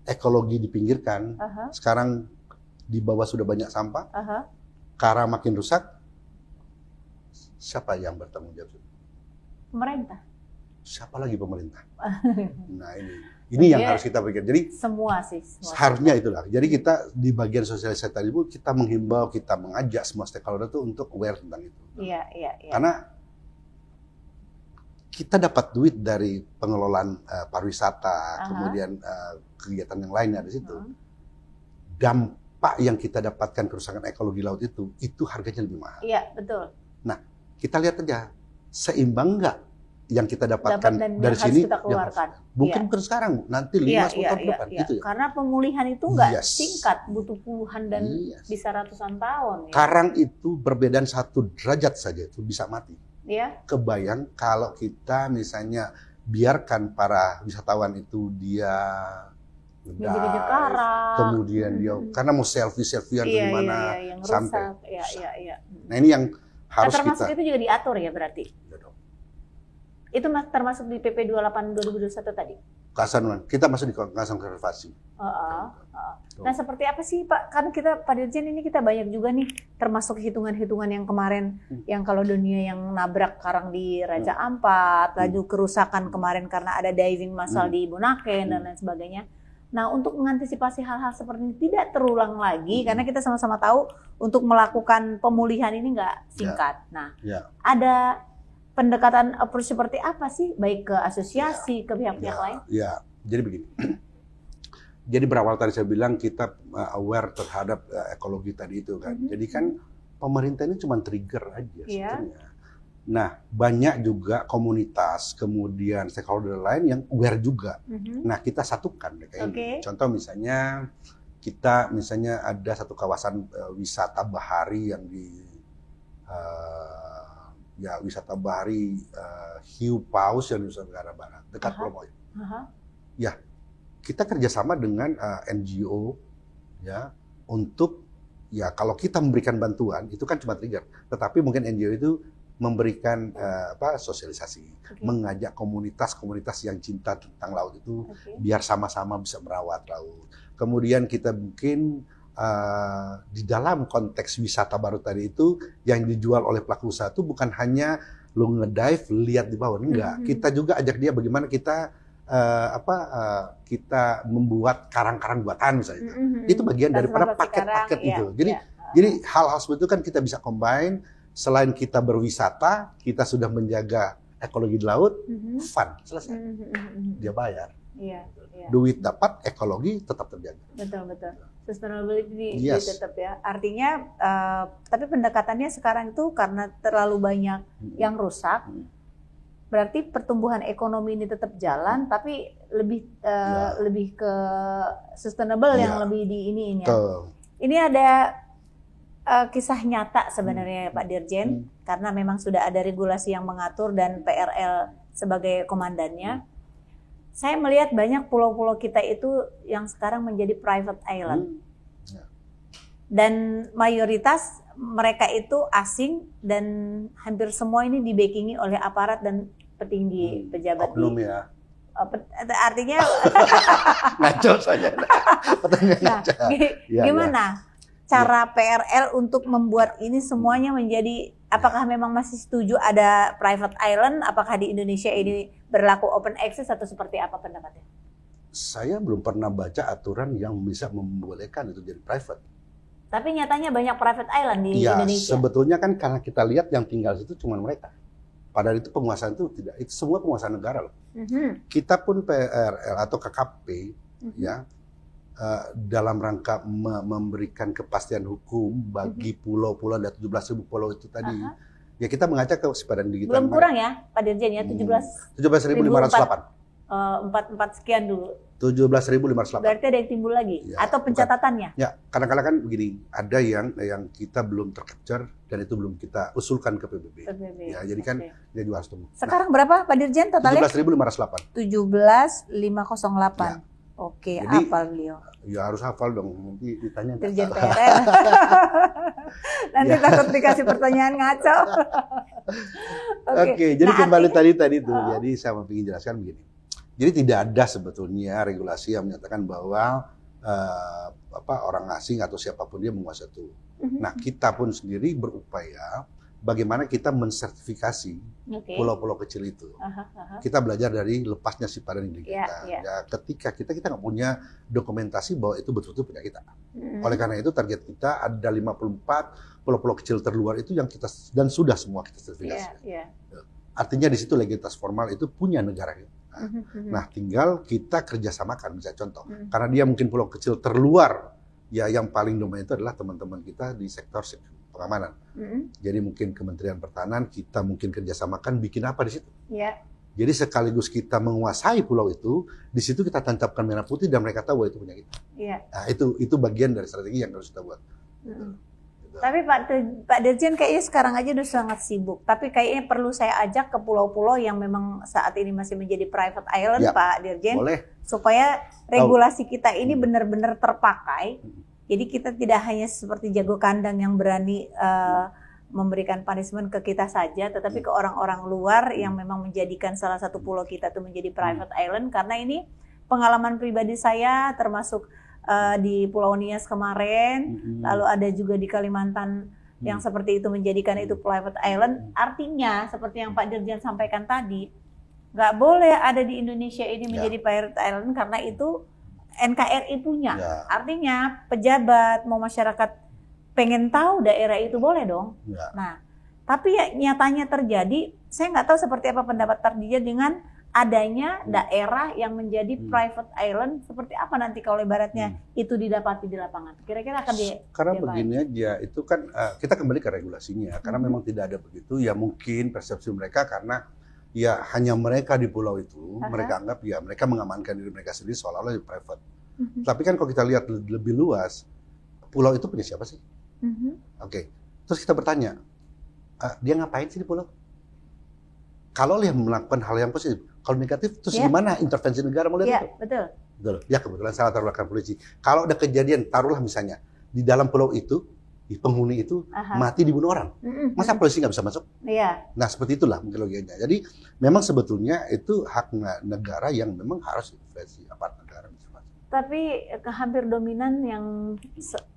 ekologi dipinggirkan. Sekarang di bawah sudah banyak sampah, Kara makin rusak. Siapa yang bertanggung jawab? Pemerintah. Siapa lagi pemerintah? Nah ini yang harus kita pikir. Jadi semua sih. Harusnya itulah. Jadi kita di bagian sosialisasi tadi Bu, kita menghimbau, kita mengajak semua stakeholder itu untuk aware tentang itu. Iya. Karena kita dapat duit dari pengelolaan pariwisata, kemudian kegiatan yang lainnya di situ. Dampak yang kita dapatkan kerusakan ekologi laut itu harganya lebih mahal. Iya, betul. Nah, kita lihat aja seimbang nggak yang kita dapatkan dari sini kita keluarkan. Bukan sekarang, nanti 5-10 tahun ke depan gitu ya. Karena pemulihan itu nggak singkat, butuh puluhan dan bisa ratusan tahun. Karang itu perbedaan 1 derajat saja itu bisa mati. Kebayang kalau kita misalnya biarkan para wisatawan itu dia ngejek karang, kemudian dia karena mau selfie-selfiean di mana sampai. Nah ini yang harus termasuk kita. Itu juga diatur ya berarti. Itu termasuk di PP 28 2021 tadi. Kita masuk di kawasan konservasi. Nah seperti apa sih Pak? Kan kita Pak Dirjen ini kita banyak juga nih termasuk hitungan-hitungan yang kemarin yang kalau dunia yang nabrak karang di Raja Ampat, laju kerusakan kemarin karena ada diving massal di Bunaken dan lain sebagainya. Nah untuk mengantisipasi hal-hal seperti ini tidak terulang lagi karena kita sama-sama tahu untuk melakukan pemulihan ini nggak singkat. Nah ada pendekatan approach seperti apa sih baik ke asosiasi ke pihak-pihak lain? Jadi begini. Jadi berawal tadi saya bilang kita aware terhadap ekologi tadi itu kan. Jadi kan pemerintah ini cuma trigger aja sebetulnya. Nah, banyak juga komunitas kemudian stakeholder lain yang aware juga. Nah, kita satukan kayak ini. Contoh misalnya kita ada satu kawasan wisata bahari yang di wisata bahari hiu paus yang di Nusa Tenggara Barat dekat Pulau Moyo. Ya, kita kerjasama dengan NGO ya untuk kalau kita memberikan bantuan itu kan cuma trigger, tetapi mungkin NGO itu memberikan sosialisasi, mengajak komunitas-komunitas yang cinta tentang laut itu biar sama-sama bisa merawat laut. Kemudian kita mungkin di dalam konteks wisata baru tadi itu yang dijual oleh pelaku usaha itu bukan hanya lu ngedive lihat di bawah, enggak. Kita juga ajak dia bagaimana kita kita membuat karang-karang buatan misalnya. Itu bagian daripada paket-paket itu. Jadi hal-hal seperti itu kan kita bisa combine. Selain kita berwisata, kita sudah menjaga ekologi di laut, fun, selesai. Dia bayar. Duit dapat, ekologi tetap terjaga. Betul. Sustainability tetap ya. Artinya, tapi pendekatannya sekarang itu karena terlalu banyak yang rusak, berarti pertumbuhan ekonomi ini tetap jalan, tapi lebih ke sustainable yang lebih di ini ya. Ini ada kisah nyata sebenarnya Pak Dirjen, karena memang sudah ada regulasi yang mengatur dan PRL sebagai komandannya. Saya melihat banyak pulau-pulau kita itu yang sekarang menjadi private island. dan mayoritas mereka itu asing dan hampir semua ini di-backingi oleh aparat dan petinggi pejabat oknum ya. Artinya Ngaco saja. nah, gimana cara PRL untuk membuat ini semuanya menjadi, apakah memang masih setuju ada private island, apakah di Indonesia ini berlaku open access atau seperti apa pendapatnya? Saya belum pernah baca aturan yang bisa membolehkan itu jadi private. Tapi nyatanya banyak private island di Indonesia. Sebetulnya kan karena kita lihat yang tinggal situ cuma mereka. Padahal itu penguasaan itu tidak, itu semua penguasaan negara loh. Kita pun PRL atau KKP ya dalam rangka memberikan kepastian hukum bagi pulau-pulau dan 17.000 pulau itu tadi. Ya kita mengaca ke sipadan digital. Belum kurang ya Pak Dirjen ya 17.508. 44 sekian dulu. 17.508. Berarti ada yang timbul lagi ya, atau pencatatannya? Ya, kadang-kadang kan begini, ada yang kita belum tercapture dan itu belum kita usulkan ke PBB. Ya, jadi kan jadi harus tunggu. Sekarang berapa Pak Dirjen totalnya? 17.508. 17.508. Ya. Oke, jadi, hafal beliau. Ya harus hafal dong, nanti ditanya. Dirjen PRL. Nanti takut dikasih pertanyaan ngaco. Oke, jadi kembali tadi tuh. Jadi saya mau ingin jelaskan begini. Jadi tidak ada sebetulnya regulasi yang menyatakan bahwa orang asing atau siapapun dia menguasai itu. Nah, kita pun sendiri berupaya bagaimana kita mensertifikasi pulau-pulau kecil itu. Kita belajar dari lepasnya sipadan ini kita. Ya, ketika kita nggak punya dokumentasi bahwa itu betul-betul punya kita. Oleh karena itu target kita ada 54 pulau-pulau kecil terluar itu yang kita dan sudah semua kita sertifikasi. Artinya di situ legalitas formal itu punya negara kita. Nah, tinggal kita kerjasamakan, bisa contoh. Karena dia mungkin pulau kecil terluar, ya yang paling dominan itu adalah teman-teman kita di sektor pengamanan. Jadi mungkin Kementerian Pertahanan kita mungkin kerjasamakan bikin apa di situ. Jadi sekaligus kita menguasai pulau itu, di situ kita tancapkan merah putih dan mereka tahu bahwa itu punya kita. Nah, itu bagian dari strategi yang harus kita buat. Tapi Pak Dirjen kayaknya sekarang aja udah sangat sibuk. Tapi kayaknya perlu saya ajak ke pulau-pulau yang memang saat ini masih menjadi private island, Pak Dirjen. Boleh. Supaya regulasi kita ini benar-benar terpakai. Jadi kita tidak hanya seperti jago kandang yang berani memberikan punishment ke kita saja, tetapi ke orang-orang luar yang memang menjadikan salah satu pulau kita itu menjadi private island. Karena ini pengalaman pribadi saya termasuk di Pulau Nias kemarin, lalu ada juga di Kalimantan yang seperti itu menjadikan itu private island. Artinya seperti yang Pak Dirjen sampaikan tadi, nggak boleh ada di Indonesia ini menjadi private island karena itu NKRI punya. Artinya pejabat mau masyarakat pengen tahu daerah itu boleh dong. Nah, tapi ya nyatanya terjadi, saya nggak tahu seperti apa pendapat Pak Dirjen dengan adanya daerah yang menjadi private island, seperti apa nanti kalau ibaratnya itu didapati di lapangan? Kira-kira akan karena begini aja, itu kan kita kembali ke regulasinya. Karena memang tidak ada begitu, ya mungkin persepsi mereka karena ya hanya mereka di pulau itu, mereka anggap ya mereka mengamankan diri mereka sendiri seolah-olah di private. Tapi kan kalau kita lihat lebih luas, pulau itu punya siapa sih? Oke, terus kita bertanya, dia ngapain sih di pulau? Kalau dia melakukan hal yang positif, kalau negatif, terus gimana intervensi negara melihat itu? Betul. Ya kebetulan saya latar belakang polisi. Kalau ada kejadian, taruhlah misalnya di dalam pulau itu, di penghuni itu mati dibunuh orang, masa polisi nggak bisa masuk? Nah seperti itulah mungkin logikanya. Jadi memang sebetulnya itu hak negara yang memang harus intervensi aparat negara bisa masuk. Tapi hampir dominan yang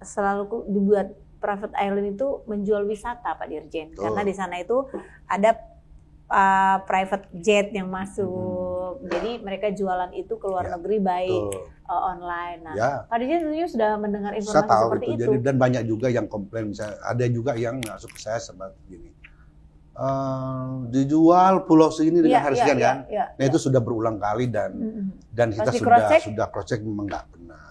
selalu dibuat private island itu menjual wisata, Pak Dirjen, karena di sana itu ada private jet yang masuk, jadi mereka jualan itu ke luar negeri baik online. Nah, Pak Dirjen tentunya sudah mendengar informasi seperti itu. Jadi, dan banyak juga yang komplain, misalnya ada juga yang masuk ke saya sama gini, dijual pulau segini dengan harga sekian kan? Nah itu sudah berulang kali dan kita sudah cross check memang nggak benar.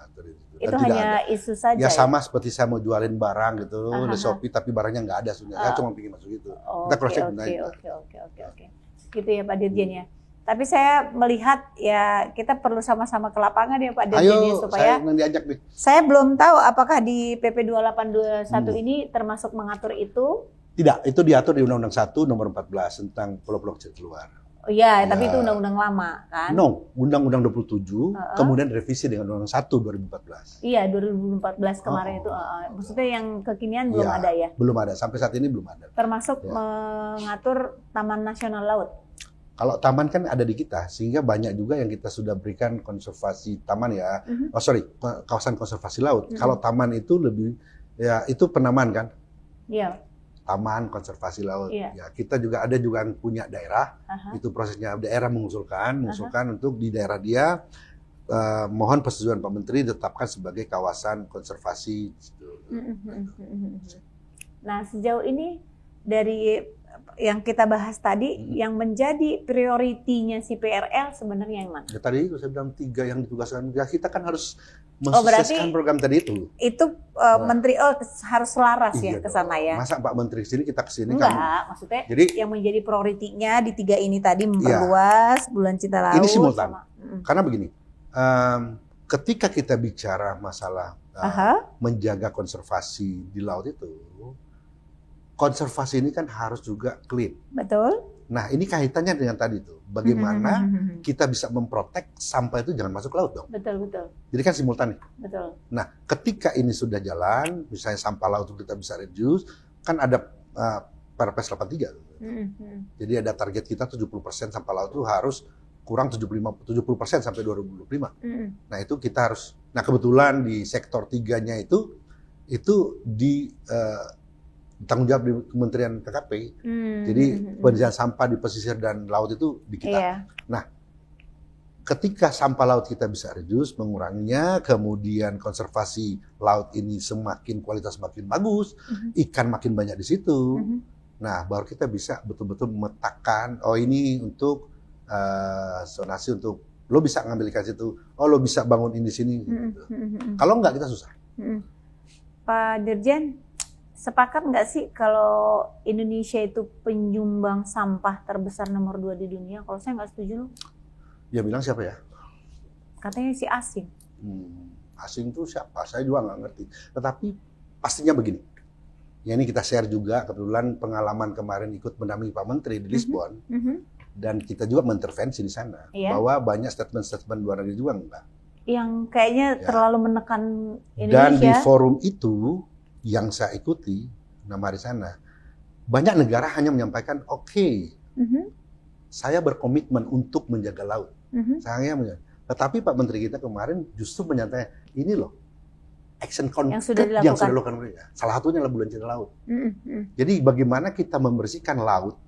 Itu hanya isu saja. Ya sama seperti saya mau jualin barang gitu di Shopee tapi barangnya nggak ada sebenarnya. Saya cuma pengen masuk gitu. Kita cross check benar. Oke. Gitu ya Pak Dirjen ya. Tapi saya melihat ya kita perlu sama-sama ke lapangan ya Pak Dirjen ya, supaya saya diajak nih. Saya belum tahu apakah di PP 2821 ini termasuk mengatur itu. Tidak, itu diatur di Undang-Undang 1 nomor 14 tentang pulau-pulau kecil keluar. Oh iya, Ya. tapi itu undang-undang lama kan? No, Undang-Undang 27, kemudian revisi dengan Undang-Undang 1 2014. Iya, 2014 kemarin itu. Maksudnya yang kekinian belum ada ya? Belum ada, sampai saat ini belum ada. Termasuk mengatur Taman Nasional Laut. Kalau taman kan ada di kita, sehingga banyak juga yang kita sudah berikan konservasi taman ya. Kawasan konservasi laut. Kalau taman itu lebih, ya itu penamaan kan? Iya. Taman konservasi laut. Iya. Ya, kita juga ada juga yang punya daerah. Itu prosesnya daerah mengusulkan untuk di daerah dia mohon persetujuan Pak Menteri ditetapkan sebagai kawasan konservasi. Nah, sejauh ini dari yang kita bahas tadi, yang menjadi prioritinya si PRL sebenarnya yang mana? Ya, tadi saya bilang 3 yang ditugaskan. Ya, kita kan harus berarti mensukseskan program tadi itu. Itu Menteri harus selaras ya ke sana ya. Masa Pak Menteri kesini kita kesini enggak, kan? Maksudnya jadi, yang menjadi prioritinya di 3 ini tadi memperluas Bulan Cinta Laut. Ini simultan. Karena begini, ketika kita bicara masalah menjaga konservasi di laut itu, konservasi ini kan harus juga clean. Betul. Nah, ini kaitannya dengan tadi tuh. Bagaimana kita bisa memprotek sampah itu jangan masuk ke laut dong. Betul. Jadi kan simultan nih. Betul. Nah, ketika ini sudah jalan, misalnya sampah laut itu kita bisa reduce, kan ada Perpres 83. Jadi ada target kita 70% sampah laut itu harus kurang 70% sampai 2025. Nah, itu kita harus. Nah, kebetulan di sektor 3-nya itu di tanggung jawab di Kementerian KKP. Jadi pendistribusian sampah di pesisir dan laut itu di kita. Iya. Nah, ketika sampah laut kita bisa reduce, menguranginya, kemudian konservasi laut ini semakin kualitas makin bagus, ikan makin banyak di situ. Nah, baru kita bisa betul-betul memetakan, oh ini untuk zonasi untuk lo bisa ngambil ikan situ, oh lo bisa bangun ini di sini. Kalau enggak kita susah. Pak Dirjen, sepakat nggak sih kalau Indonesia itu penyumbang sampah terbesar nomor 2 di dunia? Kalau saya nggak setuju loh. Ya bilang siapa ya? Katanya si asing. Asing tuh siapa? Saya juga nggak ngerti. Tetapi pastinya begini. Ya ini kita share juga, kebetulan pengalaman kemarin ikut mendampingi Pak Menteri di Lisbon. Dan kita juga mengintervensi di sana. Bahwa banyak statement-statement luar negeri juga enggak. Yang kayaknya terlalu menekan Indonesia. Dan di forum itu, yang saya ikuti, nama di sana, banyak negara hanya menyampaikan, saya berkomitmen untuk menjaga laut. Tetapi Pak Menteri kita kemarin justru menyatakan, ini loh, action concrete yang sudah dilakukan mereka. Salah satunya adalah Bulan Cinta Laut. Jadi bagaimana kita membersihkan laut,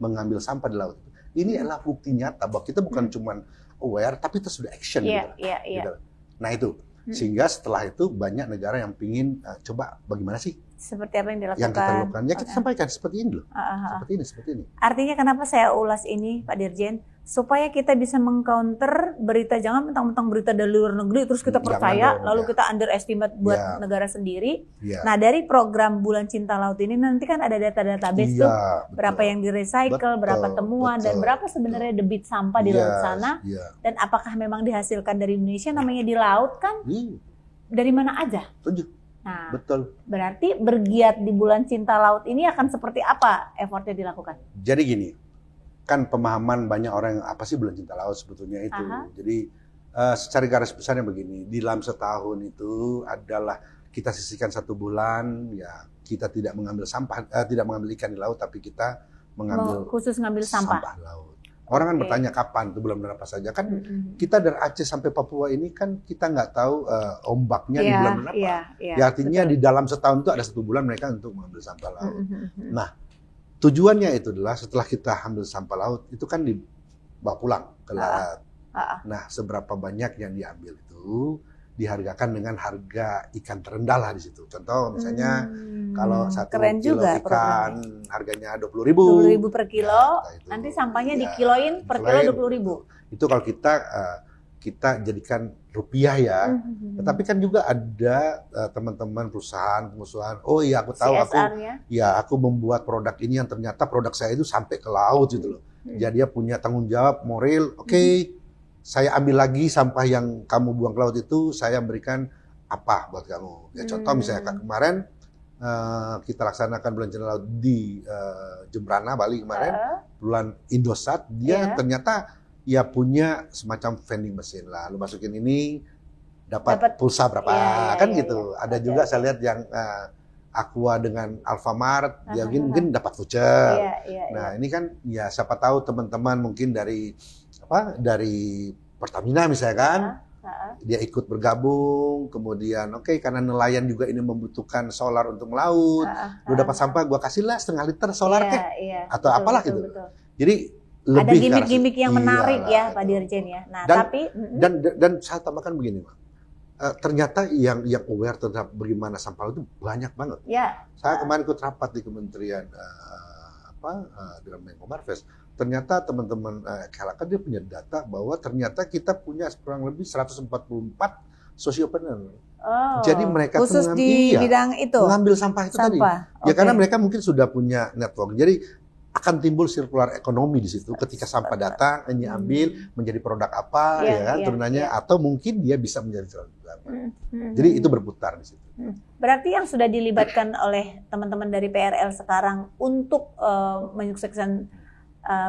mengambil sampah di laut. Ini adalah bukti nyata bahwa kita bukan cuma aware, tapi kita sudah action. Gitu. Nah itu. Sehingga setelah itu banyak negara yang pingin coba bagaimana sih? Seperti apa yang dilakukan? Yang kita lakukan. Ya kita sampaikan seperti ini loh. Seperti ini. Artinya kenapa saya ulas ini Pak Dirjen? Supaya kita bisa mengcounter berita, jangan mentang-mentang berita dari luar negeri terus kita percaya, lalu kita underestimate buat negara sendiri. Nah dari program Bulan Cinta Laut ini nanti kan ada data-database tuh, berapa yang di-recycle, berapa temuan, dan berapa sebenarnya debit sampah di laut sana, dan apakah memang dihasilkan dari Indonesia, namanya di laut kan, dari mana aja. Nah, berarti bergiat di Bulan Cinta Laut ini akan seperti apa effortnya dilakukan? Jadi gini, kan pemahaman banyak orang apa sih Bulan Cinta Laut sebetulnya itu. Jadi secara garis besarnya begini, di dalam setahun itu adalah kita sisihkan 1 bulan, ya kita tidak mengambil sampah, tidak mengambil ikan di laut, tapi kita mengambil khusus ngambil sampah di laut. Orang kan bertanya kapan itu bulan apa saja kan? Kita dari Aceh sampai Papua ini kan kita nggak tahu ombaknya di bulan apa. Ya artinya di dalam setahun itu ada 1 bulan mereka untuk mengambil sampah laut. Nah tujuannya itu adalah setelah kita ambil sampah laut itu kan dibawa pulang ke laut. Nah seberapa banyak yang diambil itu dihargakan dengan harga ikan terendah lah di situ. Contoh misalnya kalau 1 kilo juga ikan harganya 20.000. 20.000 per kilo. Ya, nanti sampahnya dikiloin per kilo 20.000. Itu kalau kita jadikan rupiah ya. Tetapi kan juga ada teman-teman perusahaan, oh iya aku tahu aku membuat produk ini yang ternyata produk saya itu sampai ke laut gitu loh. Jadi dia punya tanggung jawab moral. Saya ambil lagi sampah yang kamu buang ke laut itu, saya berikan apa buat kamu. Ya contoh misalnya kemarin kita laksanakan bulan cendana laut di Jembrana, Bali kemarin, bulan Indosat, dia ternyata ya punya semacam vending mesin lah. Lu masukin ini dapat pulsa berapa, kan gitu. Ada juga saya lihat yang Aqua dengan Alfamart, dia mungkin dapat voucher. Nah ini kan ya siapa tahu teman-teman mungkin dari Pertamina misalnya kan, dia ikut bergabung, kemudian karena nelayan juga ini membutuhkan solar untuk melaut, lu dapat sampah, gua kasih lah 0,5 liter solar atau apalah gitu. Jadi ada gimmick-gimmick yang menarik ya Pak Dirjen ya. Nah dan saya tambahkan begini, Pak. Ternyata yang aware terhadap bagaimana sampah itu banyak banget. Saya kemarin ikut rapat di Kementerian dengan Menko Marves. Ternyata teman-teman Kelaka dia punya data bahwa ternyata kita punya kurang lebih 144 sociopreneur. Jadi mereka khusus di bidang itu mengambil sampah itu tadi. Ya karena mereka mungkin sudah punya network. Jadi akan timbul sirkular ekonomi di situ ketika sampah datang, ini ambil menjadi produk apa turunannya atau mungkin dia bisa menjadi produk apa. Jadi itu berputar di situ. Berarti yang sudah dilibatkan oleh teman-teman dari PRL sekarang untuk menyukseskan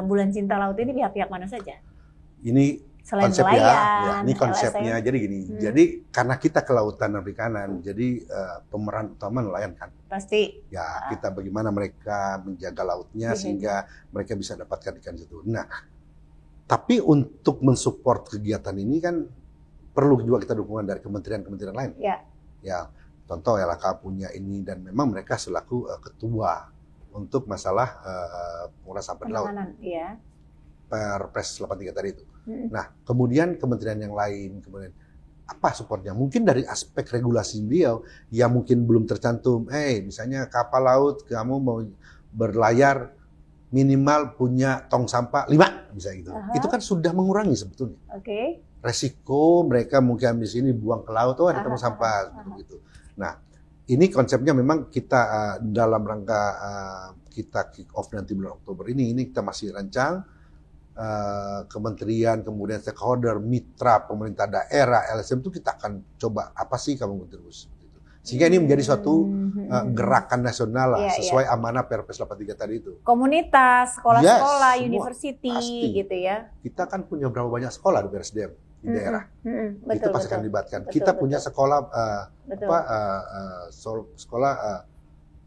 Bulan Cinta Laut ini pihak-pihak mana saja? Ini selain konsepnya, nelayan, ini konsepnya. Jadi gini, jadi karena kita kelautan dan perikanan, jadi pemeran utama nelayan kan. Pasti. Ya, kita bagaimana mereka menjaga lautnya sehingga mereka bisa dapatkan ikan itu. Nah, tapi untuk mensupport kegiatan ini kan perlu juga kita dukungan dari kementerian-kementerian lain. Ya, contoh LHK punya ini dan memang mereka selaku ketua untuk masalah pengurangan sampah laut. Perpres 83 tadi itu. Nah, kemudian kementerian yang lain, kemudian apa supportnya? Mungkin dari aspek regulasi beliau yang mungkin belum tercantum. Misalnya kapal laut kamu mau berlayar minimal punya tong sampah 5, misalnya gitu. Itu kan sudah mengurangi sebetulnya. Resiko mereka mungkin di sini buang ke laut, ada tong sampah gitu. Nah, ini konsepnya memang kita dalam rangka kita kick off nanti bulan Oktober ini kita masih rancang. Kementerian, kemudian stakeholder, mitra pemerintah daerah, LSM itu kita akan coba apa sih kamu kontribusi gitu. Sehingga ini menjadi suatu gerakan nasional lah, sesuai amanah Perpres 83 tadi itu. Komunitas, sekolah-sekolah, university gitu ya. Kita kan punya berapa banyak sekolah di BRSDM di daerah. Itu pasti akan dilibatkan. Kita punya sekolah sekolah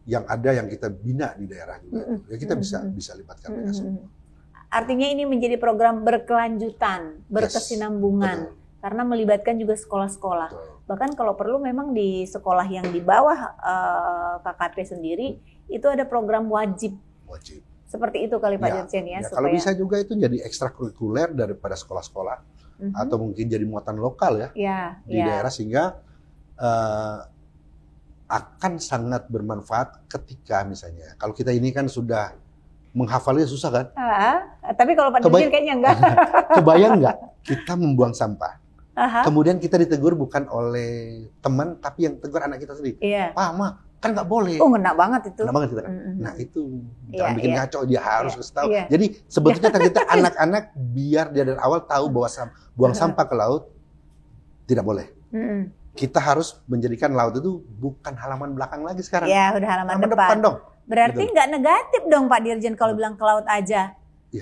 yang ada yang kita bina di daerah juga. Ya kita bisa libatkan mereka semua. Artinya ini menjadi program berkelanjutan, berkesinambungan, karena melibatkan juga sekolah-sekolah. Bahkan kalau perlu memang di sekolah yang di bawah KKP sendiri, itu ada program wajib. Seperti itu kali Pak Dirjen ya. Kalau bisa juga itu jadi ekstrakurikuler daripada sekolah-sekolah, atau mungkin jadi muatan lokal di daerah, sehingga akan sangat bermanfaat ketika misalnya, kalau kita ini kan sudah menghafalnya susah kan? Tapi kalau Pak Dirjen kayaknya enggak. Kebayang enggak kita membuang sampah? Kemudian kita ditegur bukan oleh teman, tapi yang tegur anak kita sendiri. Pak, Ma, kan nggak boleh. Ngena banget itu. Ngena banget kita kan. Nah itu jangan bikin ngaco, dia harus tahu. Jadi sebetulnya kita anak-anak biar dia dari awal tahu bahwa buang sampah ke laut tidak boleh. Kita harus menjadikan laut itu bukan halaman belakang lagi sekarang. Udah halaman depan dong. Berarti nggak negatif dong Pak Dirjen kalau bilang ke laut aja.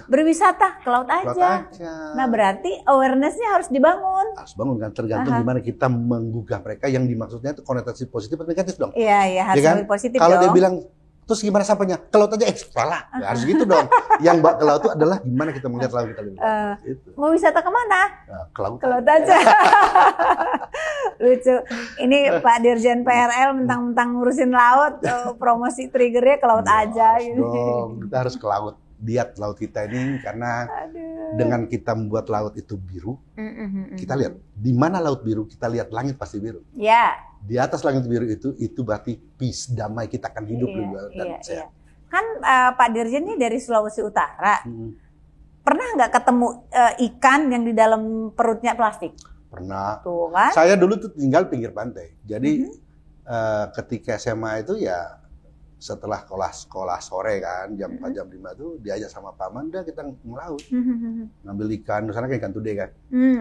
Berwisata ke laut aja. Nah berarti awareness-nya harus dibangun. Harus bangun kan, tergantung gimana kita menggugah mereka. Yang dimaksudnya itu konotasi positif atau negatif dong. Harus lebih positif kalau dong. Dia bilang, terus gimana sampahnya? Ke laut aja, salah. Harus gitu dong. Yang ke laut itu adalah gimana kita melihat laut kita lebih baik. Mau wisata kemana? Ke laut. Ke laut aja. Lucu. Ini Pak Dirjen PRL mentang-mentang ngurusin laut, promosi triggernya ke laut aja. Gitu. Kita harus ke laut. Lihat laut kita ini karena dengan kita membuat laut itu biru, kita lihat di mana laut biru, kita lihat langit pasti biru. Di atas langit biru itu berarti peace, damai, kita akan hidup dan sehat. Kan Pak Dirjen ini dari Sulawesi Utara. Pernah nggak ketemu ikan yang di dalam perutnya plastik? Pernah. Tuh kan? Saya dulu tuh tinggal pinggir pantai. Jadi ketika SMA itu ya setelah sekolah sore kan jam 4 jam 5 tuh diajak sama paman, dah kita ngelaut. Ngambil ikan, di sana kan ikan tude kan.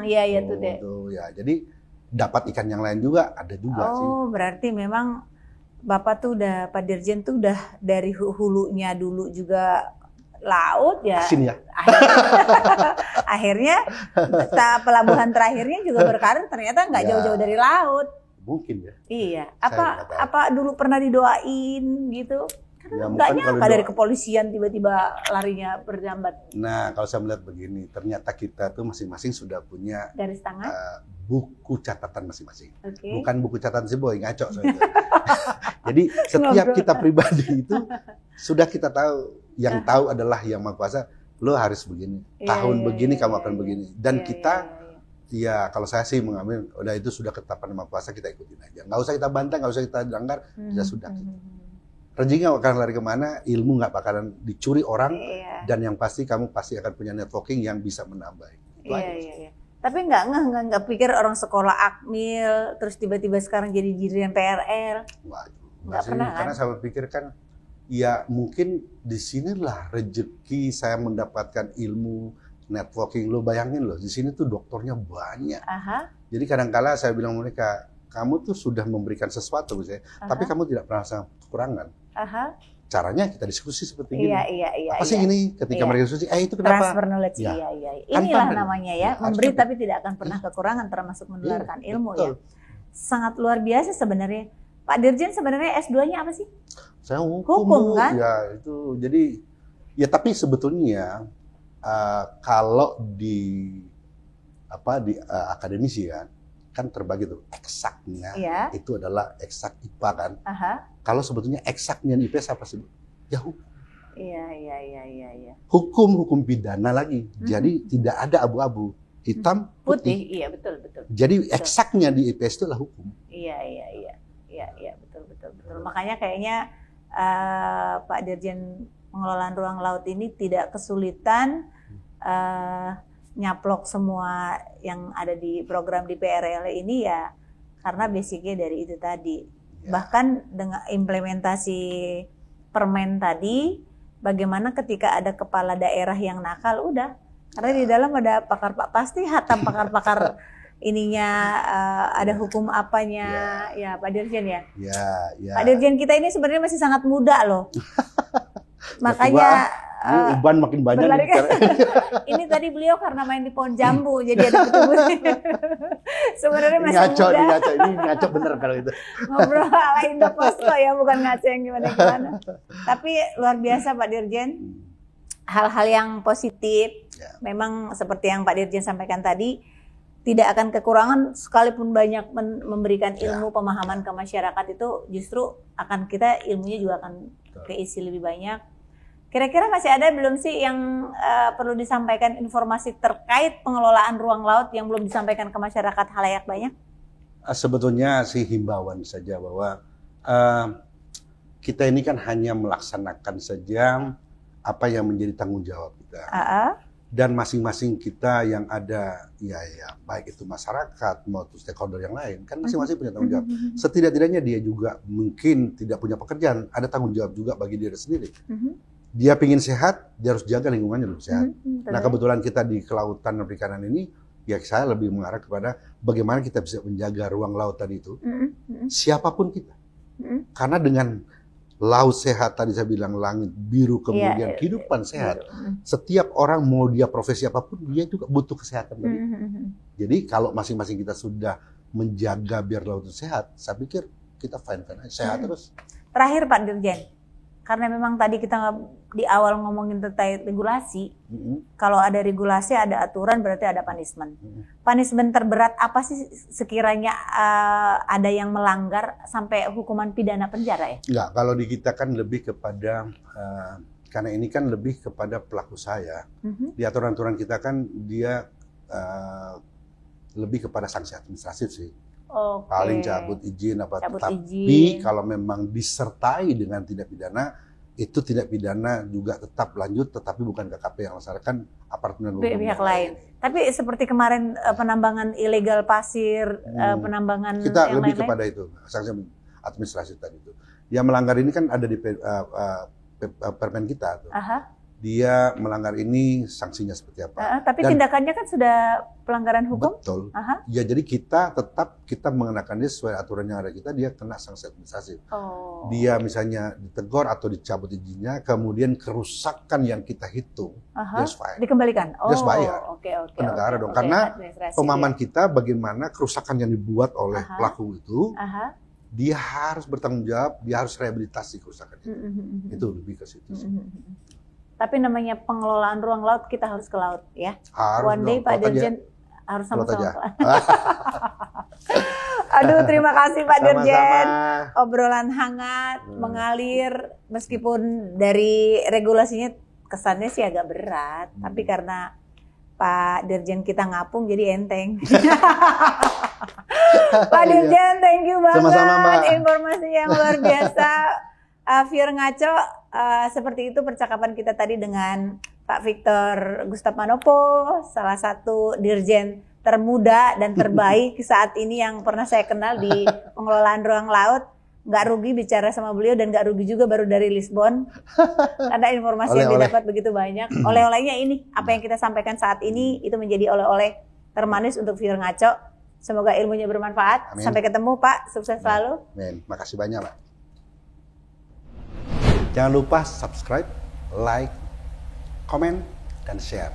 Iya tude. Ya, jadi dapat ikan yang lain juga ada juga sih. Berarti memang Bapak tuh Pak Dirjen tuh udah dari hulunya dulu juga laut ya. Asin ya. Akhirnya pelabuhan terakhirnya juga berkarir ternyata nggak jauh-jauh dari laut. Mungkin ya. Iya. Apa dulu pernah didoain gitu? Karena nggak nyangka dari kepolisian tiba-tiba larinya berjambat. Nah, kalau saya melihat begini, ternyata kita tuh masing-masing sudah punya garis tangan, buku catatan masing-masing. Okay. Bukan buku catatan si Boy, ngaco soalnya. Jadi setiap kita pribadi itu sudah kita tahu, yang tahu adalah Yang Maha Kuasa. Lo harus begini, tahun begini kamu akan begini. Dan kita, ya kalau saya sih mengambil, udah itu sudah ketetapan Yang Maha Kuasa, kita ikutin aja. Nggak usah kita bantah, nggak usah kita langgar, sudah. Rezeki nggak bakalan lari kemana, ilmu nggak bakalan dicuri orang, dan yang pasti kamu pasti akan punya networking yang bisa menambah. Iya. Tapi nggak pikir orang sekolah Akmil, terus tiba-tiba sekarang jadi dirian PRL. Nggak pernah kan? Karena saya berpikir kan, ya mungkin disinilah rezeki saya mendapatkan ilmu, networking. Lo bayangin loh, di sini tuh dokternya banyak. Jadi kadang-kala saya bilang mereka, kamu tuh sudah memberikan sesuatu misalnya, tapi kamu tidak pernah kekurangan. Caranya kita diskusi seperti ini. Iya. Apa sih ini? Ketika mereka diskusi, itu kenapa? Transfer knowledge. Iya. Inilah namanya ya, memberi tapi tidak akan pernah kekurangan, termasuk menularkan ilmu ya. Sangat luar biasa sebenarnya. Pak Dirjen sebenarnya S2-nya apa sih? Saya hukum kan? Ya itu. Jadi ya tapi sebetulnya kalau di akademisi kan terbagi tuh eksaknya itu adalah eksak IPA kan. Kalau sebetulnya eksaknya IPS apa sih? Ya hukum. Iya. Hukum pidana lagi. Jadi tidak ada abu-abu, hitam putih. Iya, betul. Jadi eksaknya di IPS itu adalah hukum. Iya, betul. Makanya kayaknya Pak Dirjen Pengelolaan Ruang Laut ini tidak kesulitan nyaplok semua yang ada di program di PRL ini ya karena basicnya dari itu tadi. Bahkan dengan implementasi permen tadi, bagaimana ketika ada kepala daerah yang nakal, udah. Karena di dalam ada pasti hatam pakar-pakar ininya, ada hukum apanya, ya Pak Dirjen ya. Pak Dirjen kita ini sebenarnya masih sangat muda loh. Makanya uban makin banyak. Ini tadi beliau karena main di pohon jambu, jadi ada betul-betul. Sebenarnya masih ngaco, muda. Ini ngaco bener kalau itu. Ngobrol ala Indoposto ya, bukan ngaco yang gimana-gimana. Tapi luar biasa Pak Dirjen. Hal-hal yang positif, memang seperti yang Pak Dirjen sampaikan tadi, tidak akan kekurangan sekalipun banyak memberikan ilmu pemahaman ke masyarakat itu justru akan kita ilmunya juga akan keisi lebih banyak. Kira-kira masih ada belum sih yang perlu disampaikan informasi terkait pengelolaan ruang laut yang belum disampaikan ke masyarakat halayak banyak? Sebetulnya sih himbauan saja bahwa kita ini kan hanya melaksanakan saja apa yang menjadi tanggung jawab kita. Dan masing-masing kita yang ada, ya baik itu masyarakat maupun stakeholder yang lain, kan masing-masing punya tanggung jawab. Setidak-tidaknya dia juga mungkin tidak punya pekerjaan, ada tanggung jawab juga bagi diri sendiri. Dia pingin sehat, dia harus jaga lingkungannya lebih sehat. Nah kebetulan kita di kelautan dan perikanan ini, ya saya lebih mengarah kepada bagaimana kita bisa menjaga ruang laut tadi itu. Siapapun kita. Karena dengan laut sehat, tadi saya bilang langit biru, kemudian kehidupan sehat. Setiap orang mau dia profesi apapun, dia juga butuh kesehatan tadi. Jadi kalau masing-masing kita sudah menjaga biar laut itu sehat, saya pikir kita fine-fine aja, sehat terus. Terakhir Pak Dirjen, karena memang tadi kita di awal ngomongin tentang regulasi, kalau ada regulasi ada aturan berarti ada punishment. Punishment terberat apa sih sekiranya ada yang melanggar sampai hukuman pidana penjara ya? Enggak, kalau di kita kan lebih kepada karena ini kan lebih kepada pelaku saya. Di aturan-aturan kita kan dia lebih kepada sanksi administratif sih. Paling cabut izin tapi kalau memang disertai dengan tindak pidana, itu tindak pidana juga tetap lanjut, tetapi bukan KKP yang melaksanakan apartemen pihak lain. Tapi seperti kemarin penambangan ilegal pasir, penambangan kita yang lebih lain-lain. kepada itu sanksi administrasi tadi itu. Yang melanggar ini kan ada di permen kita tuh. dia melanggar ini sanksinya seperti apa. Tapi Dan tindakannya kan sudah pelanggaran hukum. betul. Aha. Ya jadi kita mengenakan dia sesuai aturan yang ada kita, dia kena sanksi administratif. Oh. Dia misalnya ditegur atau dicabut izinnya, kemudian kerusakan yang kita hitung, dia harus fine. Dikembalikan. Dia harus bayar. Oke. Ke negara dong. Karena pemahaman kita bagaimana kerusakan yang dibuat oleh pelaku itu, dia harus bertanggung jawab, dia harus rehabilitasi kerusakan itu. Itu lebih ke situ sih. Tapi namanya pengelolaan ruang laut, kita harus ke laut ya. Harus One day Pak Dirjen harus sama-sama. Aduh, terima kasih Pak Dirjen. Obrolan hangat, mengalir, meskipun dari regulasinya kesannya sih agak berat, tapi karena Pak Dirjen kita ngapung jadi enteng. Pak Dirjen, thank you banget. Sama-sama, Mbak. Informasi yang luar biasa. Fier Ngaco, seperti itu percakapan kita tadi dengan Pak Victor Gustaf Manopo, salah satu dirjen termuda dan terbaik saat ini yang pernah saya kenal di pengelolaan ruang laut. Nggak rugi bicara sama beliau dan nggak rugi juga baru dari Lisbon. Karena informasi yang didapat begitu banyak. Oleh-olehnya ini, apa yang kita sampaikan saat ini itu menjadi oleh-oleh termanis untuk Fier Ngaco. Semoga ilmunya bermanfaat. Amin. Sampai ketemu Pak, sukses selalu. Amin. Makasih banyak Pak. Jangan lupa subscribe, like, komen, dan share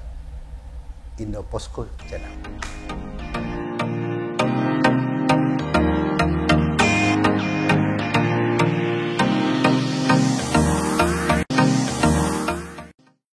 Indo Posko Channel.